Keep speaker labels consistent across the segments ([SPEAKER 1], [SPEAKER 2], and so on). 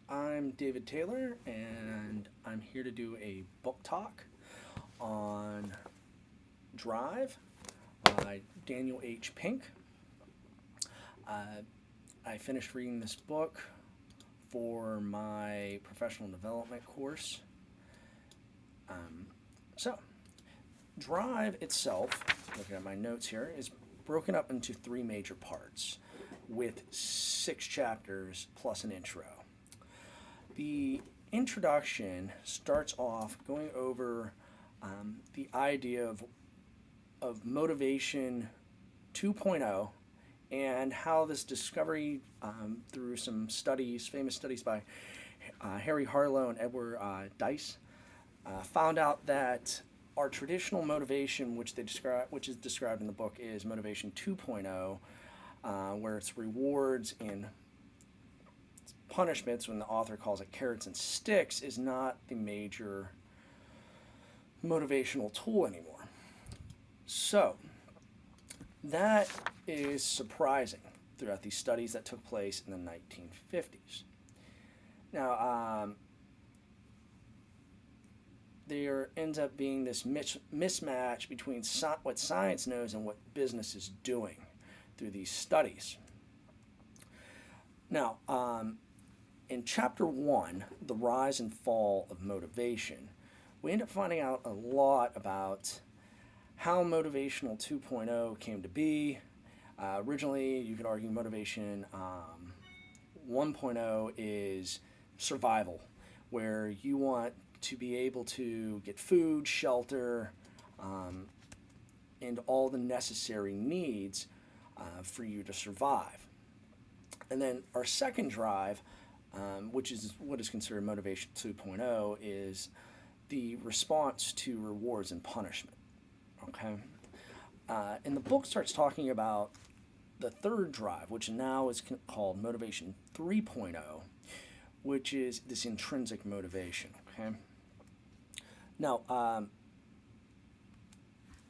[SPEAKER 1] I'm David Taylor, and I'm here to do a book talk on Drive by Daniel H. Pink. Uh, I finished reading this book for my professional development course. Um, so, Drive itself, looking at my notes here, is broken up into three major parts with 6 chapters plus an intro. The introduction starts off going over the idea of motivation 2.0 and how this discovery through some studies, famous studies by Harry Harlow and Edward Dice, found out that our traditional motivation, which is described in the book, is motivation 2.0, where it's rewards and punishments, when the author calls it carrots and sticks, is not the major motivational tool anymore. So that is surprising throughout these studies that took place in the 1950s. Now, there ends up being this mismatch between what science knows and what business is doing through these studies. Now, in chapter 1, The Rise and Fall of Motivation, we end up finding out a lot about how motivational 2.0 came to be. Originally, you could argue motivation 1.0 is survival, where you want to be able to get food, shelter, and all the necessary needs for you to survive. And then our second drive, which is what is considered motivation 2.0, is the response to rewards and punishment. Okay, and the book starts talking about the third drive, which now is called motivation 3.0, which is this intrinsic motivation. Okay, now,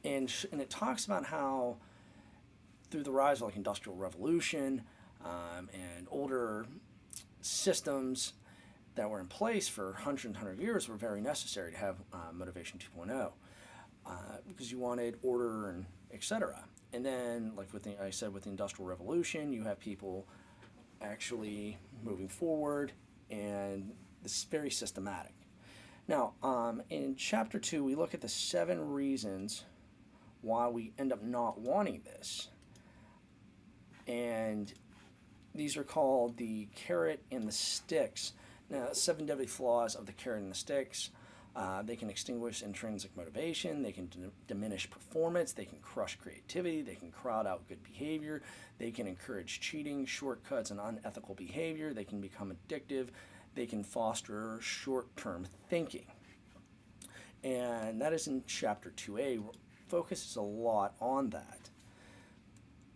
[SPEAKER 1] and it talks about how through the rise of like industrial revolution and older systems that were in place for hundreds and hundreds of years were very necessary to have motivation 2.0 because you wanted order and etc. And then, like I said, with the industrial revolution, you have people actually moving forward, and this is very systematic. Now, in chapter 2, we look at the 7 reasons why we end up not wanting this. And these are called the carrot and the sticks. Now, 7 deadly flaws of the carrot and the sticks. They can extinguish intrinsic motivation. They can diminish performance. They can crush creativity. They can crowd out good behavior. They can encourage cheating, shortcuts, and unethical behavior. They can become addictive. They can foster short-term thinking. And that is in chapter 2A, focuses a lot on that.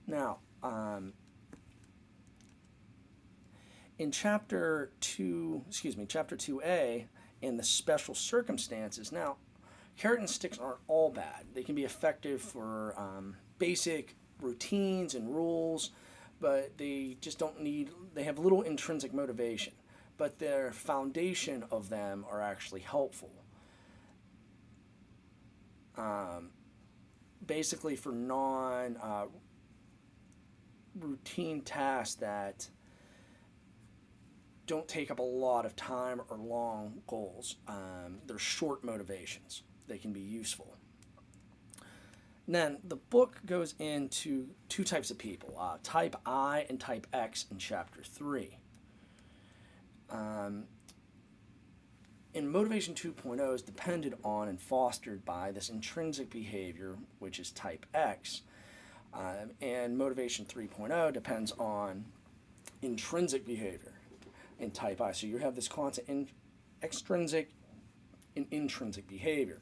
[SPEAKER 1] Now, in chapter 2A, in the special circumstances, now, carrot and sticks aren't all bad. They can be effective for basic routines and rules, but they just they have little intrinsic motivation, but their foundation of them are actually helpful. Basically for non-routine tasks that don't take up a lot of time or long goals. They're short motivations. They can be useful. And then the book goes into 2 types of people, type I and type X in chapter 3. And motivation 2.0 is depended on and fostered by this intrinsic behavior, which is type X. And motivation 3.0 depends on intrinsic behavior in type I. So you have this constant extrinsic and intrinsic behavior,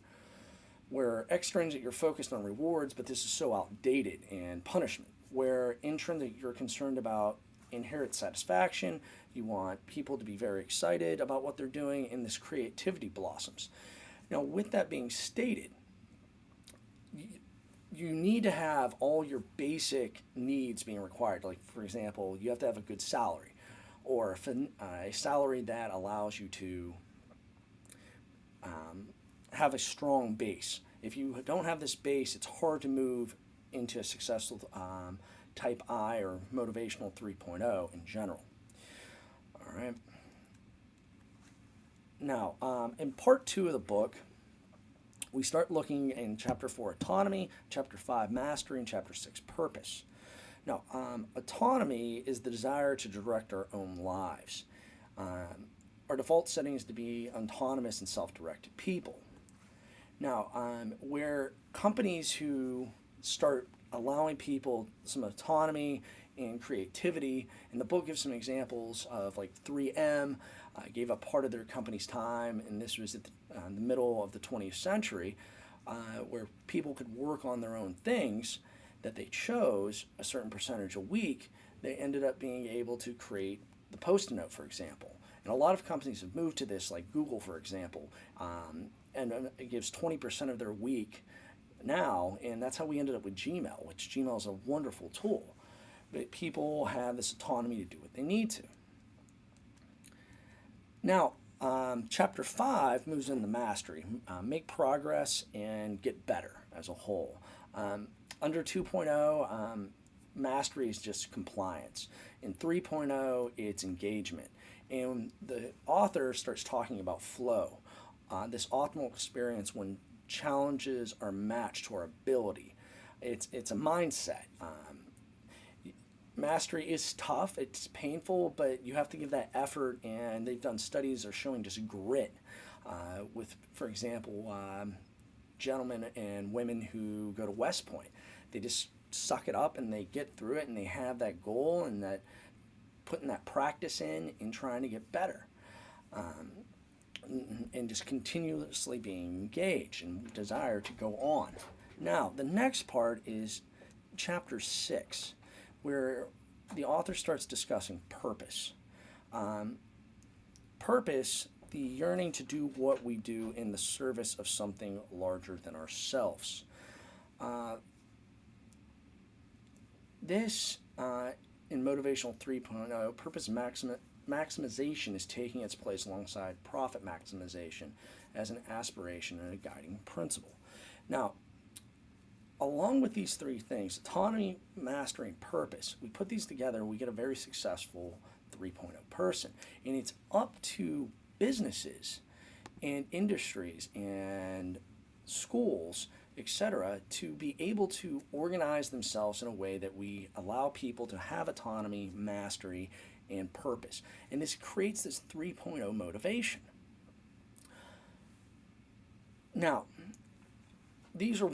[SPEAKER 1] where extrinsic you're focused on rewards, but this is so outdated, and punishment, where intrinsic you're concerned about inherent satisfaction. You want people to be very excited about what they're doing, and this creativity blossoms. Now, with that being stated, you need to have all your basic needs being required. Like, for example, you have to have a good salary. or a salary that allows you to have a strong base. If you don't have this base, it's hard to move into a successful type I or motivational 3.0 in general. All right. Now, in part 2 of the book, we start looking in Chapter 4, autonomy, Chapter 5, mastery, and Chapter 6, purpose. Now, autonomy is the desire to direct our own lives. Our default setting is to be autonomous and self-directed people. Now, where companies who start allowing people some autonomy and creativity, and the book gives some examples of like 3M gave up part of their company's time, and this was at the middle of the 20th century, where people could work on their own things that they chose a certain percentage a week. They ended up being able to create the Post-it note, for example. And a lot of companies have moved to this, like Google, for example, and it gives 20% of their week now, and that's how we ended up with Gmail, which Gmail is a wonderful tool. But people have this autonomy to do what they need to. Now, Chapter 5 moves into mastery, make progress and get better as a whole. Under 2.0, mastery is just compliance. In 3.0, it's engagement. And the author starts talking about flow, this optimal experience when challenges are matched to our ability. It's a mindset. Mastery is tough, it's painful, but you have to give that effort, and they've done studies that are showing just grit with, for example, gentlemen and women who go to West Point. They just suck it up and they get through it, and they have that goal and that putting that practice in trying to get better, and just continuously being engaged and desire to go on. Now, the next part is Chapter 6, where the author starts discussing purpose. Purpose, the yearning to do what we do in the service of something larger than ourselves. This, in Motivational 3.0, purpose maximization is taking its place alongside profit maximization as an aspiration and a guiding principle. Now, along with these three things, autonomy, mastery, and purpose, we put these together, we get a very successful 3.0 person. And it's up to businesses and industries and schools, etc., to be able to organize themselves in a way that we allow people to have autonomy, mastery, and purpose. And this creates this 3.0 motivation. Now, these are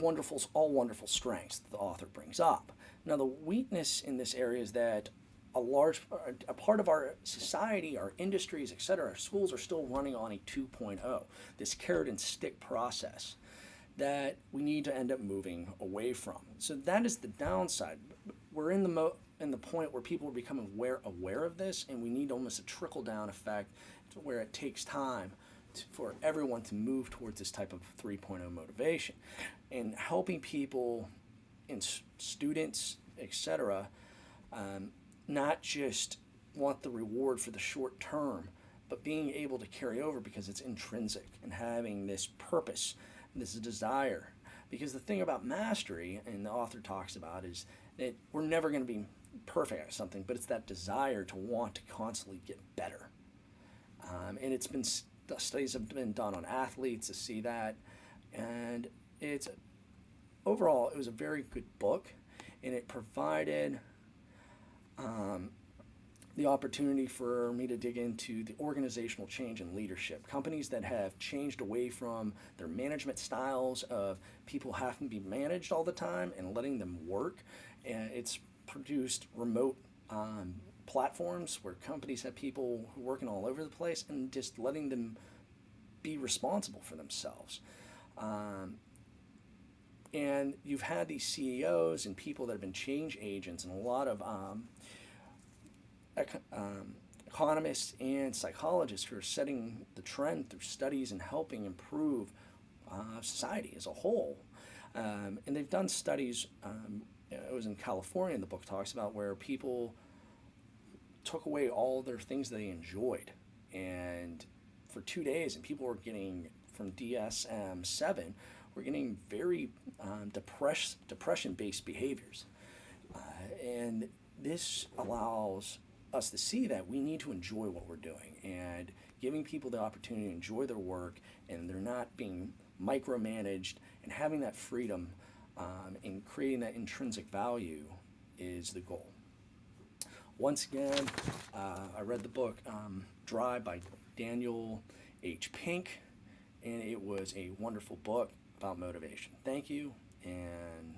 [SPEAKER 1] all wonderful strengths that the author brings up. Now, the weakness in this area is that a part of our society, our industries, etc., our schools are still running on a 2.0, this carrot and stick process that we need to end up moving away from. So that is the downside. We're in the point where people are becoming aware of this, and we need almost a trickle-down effect to where it takes time for everyone to move towards this type of 3.0 motivation, and helping people and students, etc., not just want the reward for the short term, but being able to carry over because it's intrinsic, and having this purpose, this desire. Because the thing about mastery, and the author talks about, is that we're never going to be perfect at something, but it's that desire to want to constantly get better. And it's been studies have been done on athletes to see that, and overall it was a very good book, and it provided the opportunity for me to dig into the organizational change and leadership. Companies that have changed away from their management styles of people having to be managed all the time and letting them work, and it's produced remote platforms where companies have people who are working all over the place, and just letting them be responsible for themselves. And you've had these CEOs and people that have been change agents, and a lot of economists and psychologists who are setting the trend through studies and helping improve society as a whole. And they've done studies, it was in California, the book talks about, where people took away all their things they enjoyed. And for 2 days, and people were getting from DSM-7, we're getting very depression-based behaviors. And this allows us to see that we need to enjoy what we're doing, and giving people the opportunity to enjoy their work, and they're not being micromanaged, and having that freedom and creating that intrinsic value is the goal. Once again, I read the book Drive by Daniel H. Pink, and it was a wonderful book about motivation. Thank you, and